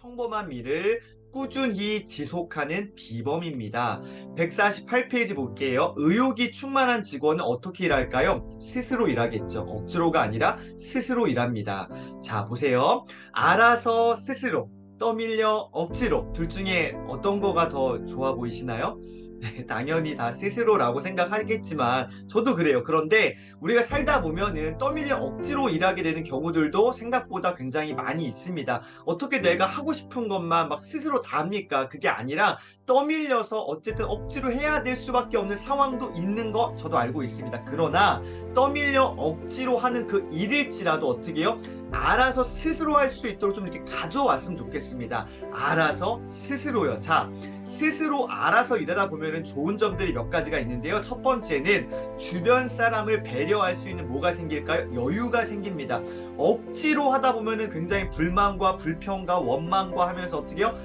평범한 일을 꾸준히 지속하는 비범입니다. 148페이지 볼게요. 의욕이 충만한 직원은 어떻게 일할까요? 스스로 일하겠죠. 억지로가 아니라 스스로 일합니다. 자, 보세요. 알아서 스스로, 떠밀려 억지로, 둘 중에 어떤 거가 더 좋아 보이시나요? 네, 당연히 다 스스로라고 생각하겠지만 저도 그래요. 그런데 우리가 살다 보면은 떠밀려 억지로 일하게 되는 경우들도 생각보다 굉장히 많이 있습니다. 어떻게 내가 하고 싶은 것만 막 스스로 다 합니까? 그게 아니라 떠밀려서 어쨌든 억지로 해야 될 수밖에 없는 상황도 있는 거 저도 알고 있습니다. 그러나 떠밀려 억지로 하는 그 일일지라도 어떻게 해요? 알아서 스스로 할 수 있도록 좀 이렇게 가져왔으면 좋겠습니다. 알아서 스스로요. 자, 스스로 알아서 일하다 보면은 좋은 점들이 몇 가지가 있는데요. 첫 번째는 주변 사람을 배려할 수 있는 뭐가 생길까요? 여유가 생깁니다. 억지로 하다 보면은 굉장히 불만과 불평과 원망과 하면서 어떻게 해요?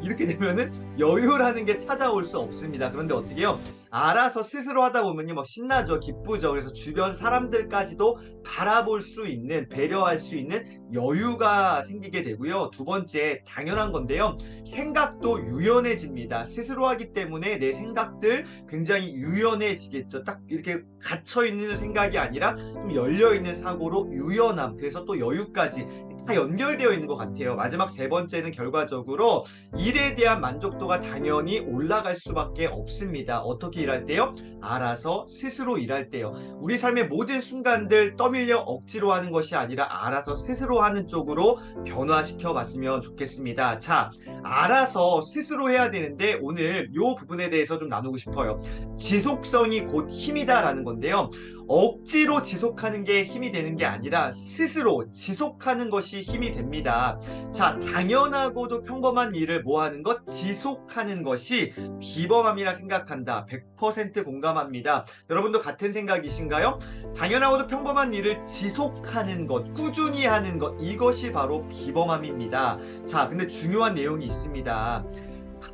이렇게 되면은 여유라는 게 찾아올 수 없습니다. 그런데 어떻게 해요? 알아서 스스로 하다 보면요, 막 신나죠, 기쁘죠. 그래서 주변 사람들까지도 바라볼 수 있는, 배려할 수 있는 여유가 생기게 되고요. 두 번째, 당연한 건데요. 생각도 유연해집니다. 스스로 하기 때문에 내 생각들 굉장히 유연해지겠죠. 딱 이렇게 갇혀있는 생각이 아니라 좀 열려있는 사고로 유연함, 그래서 또 여유까지 다 연결되어 있는 것 같아요. 마지막 세 번째는 결과적으로 일에 대한 만족도가 당연히 올라갈 수밖에 없습니다. 어떻게 일할 때요? 알아서 스스로 일할 때요. 우리 삶의 모든 순간들 떠밀려 억지로 하는 것이 아니라 알아서 스스로 하는 쪽으로 변화시켜 봤으면 좋겠습니다. 자, 알아서 스스로 해야 되는데 오늘 이 부분에 대해서 좀 나누고 싶어요. 지속성이 곧 힘이다라는 건데요. 억지로 지속하는 게 힘이 되는 게 아니라 스스로 지속하는 것이 힘이 됩니다. 자, 당연하고도 평범한 일을 뭐 하는 것? 지속하는 것이 비범함이라 생각한다. 100% 공감합니다. 여러분도 같은 생각이신가요? 당연하고도 평범한 일을 지속하는 것, 꾸준히 하는 것, 이것이 바로 비범함입니다. 자, 근데 중요한 내용이 있습니다.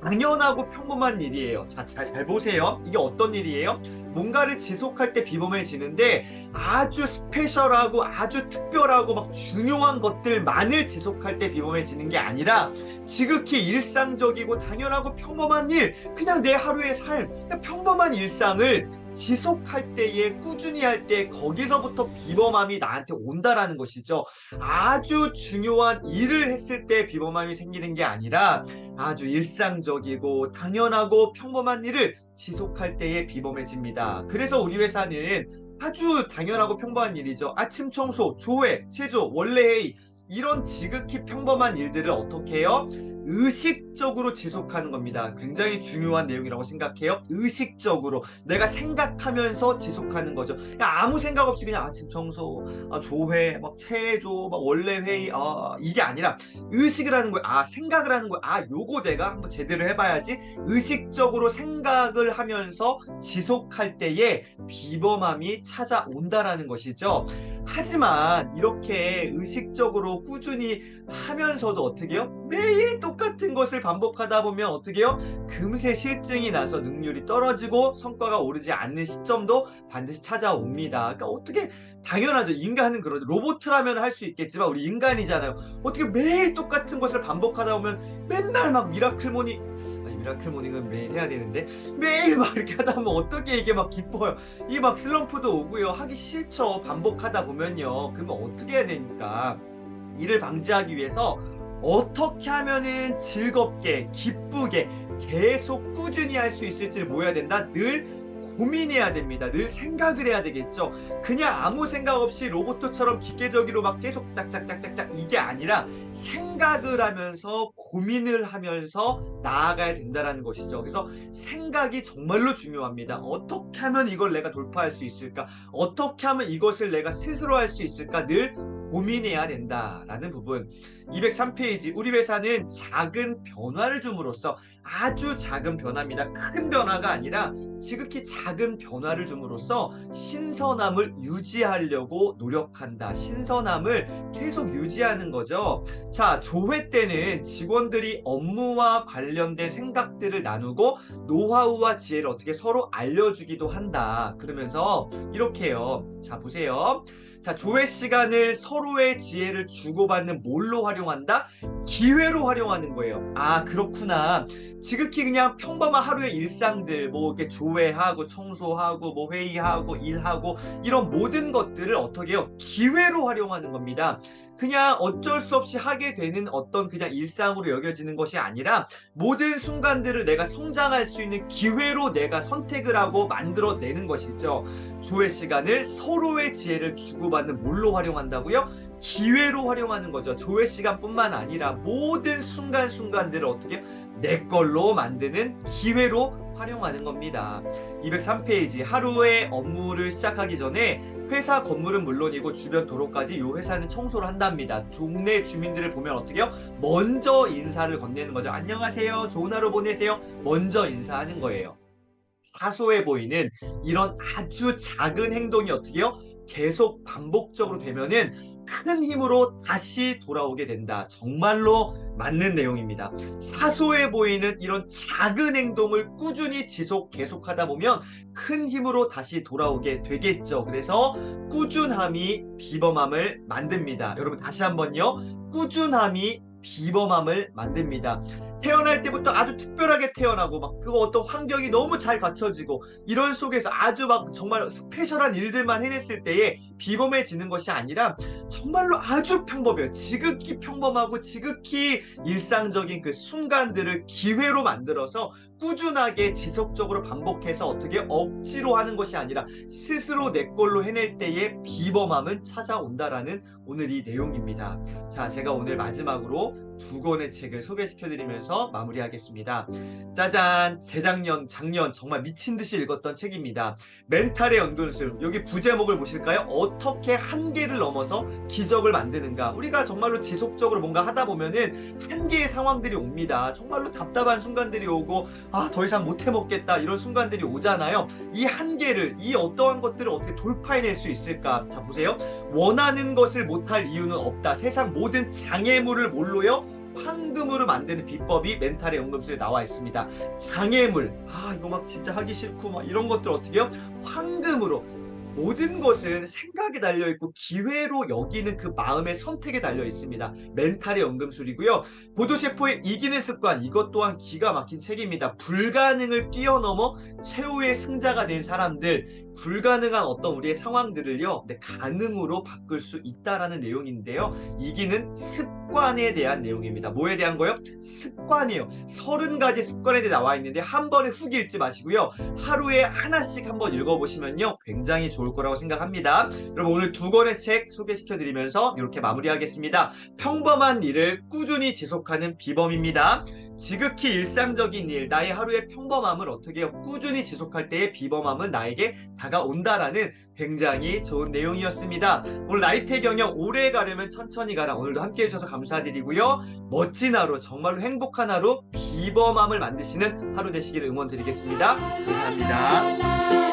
당연하고 평범한 일이에요. 자, 잘 보세요. 이게 어떤 일이에요? 뭔가를 지속할 때 비범해지는데 아주 스페셜하고 아주 특별하고 막 중요한 것들만을 지속할 때 비범해지는 게 아니라 지극히 일상적이고 당연하고 평범한 일, 그냥 내 하루의 삶, 그냥 평범한 일상을 지속할 때에 꾸준히 할 때 거기서부터 비범함이 나한테 온다라는 것이죠. 아주 중요한 일을 했을 때 비범함이 생기는 게 아니라 아주 일상적이고 당연하고 평범한 일을 지속할 때에 비범해집니다. 그래서 우리 회사는 아주 당연하고 평범한 일이죠. 아침 청소, 조회, 체조, 원래 회의, 이런 지극히 평범한 일들을 어떻게 해요? 의식적으로 지속하는 겁니다. 굉장히 중요한 내용이라고 생각해요. 의식적으로 내가 생각하면서 지속하는 거죠. 그냥 아무 생각 없이 그냥 아침 청소, 조회, 막 체조, 막 원래 회의, 이게 아니라 의식을 하는 거예요. 생각을 하는 거예요. 요거 내가 한번 제대로 해봐야지. 의식적으로 생각을 하면서 지속할 때에 비범함이 찾아온다라는 것이죠. 하지만 이렇게 의식적으로 꾸준히 하면서도 어떻게 해요? 매일 똑같은 것을 반복하다 보면 어떻게 해요? 금세 실증이 나서 능률이 떨어지고 성과가 오르지 않는 시점도 반드시 찾아옵니다. 그러니까 어떻게 당연하죠. 인간은 그러죠. 로봇이라면 할 수 있겠지만 우리 인간이잖아요. 어떻게 매일 똑같은 것을 반복하다 보면 맨날 막 미라클 모닝, 미라클 모닝은 매일 해야 되는데 매일 막 이렇게 하다 보면 어떻게 이게 막 기뻐요. 이 막 슬럼프도 오고요. 하기 싫죠. 반복하다 보면요. 그러면 어떻게 해야 되니까? 이를 방지하기 위해서 어떻게 하면은 즐겁게, 기쁘게 계속 꾸준히 할 수 있을지를 뭐 해야 된다? 늘 고민해야 됩니다. 늘 생각을 해야 되겠죠. 그냥 아무 생각 없이 로봇처럼 기계적으로 막 계속 짝짝짝짝짝 이게 아니라 생각을 하면서 고민을 하면서 나아가야 된다는 것이죠. 그래서 생각이 정말로 중요합니다. 어떻게 하면 이걸 내가 돌파할 수 있을까? 어떻게 하면 이것을 내가 스스로 할 수 있을까? 늘 고민해야 된다라는 부분. 203페이지. 우리 회사는 작은 변화를 줌으로써, 아주 작은 변화입니다. 큰 변화가 아니라 지극히 작은 변화를 줌으로써 신선함을 유지하려고 노력한다. 신선함을 계속 유지하는 거죠. 자, 조회 때는 직원들이 업무와 관련된 생각들을 나누고 노하우와 지혜를 어떻게 서로 알려주기도 한다. 그러면서 이렇게요. 자, 보세요. 자, 조회 시간을 서로의 지혜를 주고받는 뭘로 활용한다? 기회로 활용하는 거예요. 아, 그렇구나. 지극히 그냥 평범한 하루의 일상들, 뭐 이렇게 조회하고 청소하고 뭐 회의하고 일하고 이런 모든 것들을 어떻게 해요? 기회로 활용하는 겁니다. 그냥 어쩔 수 없이 하게 되는 어떤 그냥 일상으로 여겨지는 것이 아니라 모든 순간들을 내가 성장할 수 있는 기회로 내가 선택을 하고 만들어내는 것이죠. 조회 시간을 서로의 지혜를 주고받는 뭘로 활용한다고요? 기회로 활용하는 거죠. 조회 시간뿐만 아니라 모든 순간순간들을 어떻게 내 걸로 만드는 기회로 활용하는 겁니다. 203페이지 하루의 업무를 시작하기 전에 회사 건물은 물론이고 주변 도로까지 이 회사는 청소를 한답니다. 동네 주민들을 보면 어떻게 해요? 먼저 인사를 건네는 거죠. 안녕하세요. 좋은 하루 보내세요. 먼저 인사하는 거예요. 사소해 보이는 이런 아주 작은 행동이 어떻게 해요? 계속 반복적으로 되면은 큰 힘으로 다시 돌아오게 된다. 정말로 맞는 내용입니다. 사소해 보이는 이런 작은 행동을 꾸준히 계속하다 보면 큰 힘으로 다시 돌아오게 되겠죠. 그래서 꾸준함이 비범함을 만듭니다. 여러분 다시 한번요. 꾸준함이 비범함을 만듭니다. 태어날 때부터 아주 특별하게 태어나고 막 그 어떤 환경이 너무 잘 갖춰지고 이런 속에서 아주 막 정말 스페셜한 일들만 해냈을 때에 비범해지는 것이 아니라 정말로 아주 평범해요. 지극히 평범하고 지극히 일상적인 그 순간들을 기회로 만들어서 꾸준하게 지속적으로 반복해서 어떻게 억지로 하는 것이 아니라 스스로 내 걸로 해낼 때의 비범함은 찾아온다라는 오늘 이 내용입니다. 자, 제가 오늘 마지막으로 두 권의 책을 소개시켜드리면서 마무리하겠습니다. 짜잔! 작년 정말 미친 듯이 읽었던 책입니다. 멘탈의 연금술. 여기 부제목을 보실까요? 어떻게 한계를 넘어서 기적을 만드는가. 우리가 정말로 지속적으로 뭔가 하다 보면은 한계의 상황들이 옵니다. 정말로 답답한 순간들이 오고 아, 더 이상 못 해먹겠다 이런 순간들이 오잖아요. 이 한계를, 이 어떠한 것들을 어떻게 돌파해낼 수 있을까? 자, 보세요. 원하는 것을 못할 이유는 없다. 세상 모든 장애물을 뭘로요? 황금으로 만드는 비법이 멘탈의 연금술에 나와 있습니다. 장애물, 아 이거 막 진짜 하기 싫고 막 이런 것들 어떻게 해요? 황금으로. 모든 것은 생각에 달려있고 기회로 여기는 그 마음의 선택에 달려 있습니다. 멘탈의 연금술이고요. 보도셰프의 이기는 습관, 이것 또한 기가 막힌 책입니다. 불가능을 뛰어넘어 최후의 승자가 된 사람들, 불가능한 어떤 우리의 상황들을요, 가능으로 바꿀 수 있다라는 내용인데요. 이기는 습관에 대한 내용입니다. 뭐에 대한 거요? 습관이에요. 30가지 습관에 대해 나와 있는데 한 번에 훅 읽지 마시고요. 하루에 하나씩 한번 읽어보시면요. 굉장히 좋을 거라고 생각합니다. 여러분 오늘 두 권의 책 소개시켜드리면서 이렇게 마무리하겠습니다. 평범한 일을 꾸준히 지속하는 비범입니다. 지극히 일상적인 일, 나의 하루의 평범함을 어떻게 해요? 꾸준히 지속할 때의 비범함은 나에게 다가온다라는 굉장히 좋은 내용이었습니다. 오늘 나이테 경영 오래 가려면 천천히 가라. 오늘도 함께 해주셔서 감사드리고요. 멋진 하루, 정말로 행복한 하루, 비범함을 만드시는 하루 되시기를 응원드리겠습니다. 감사합니다.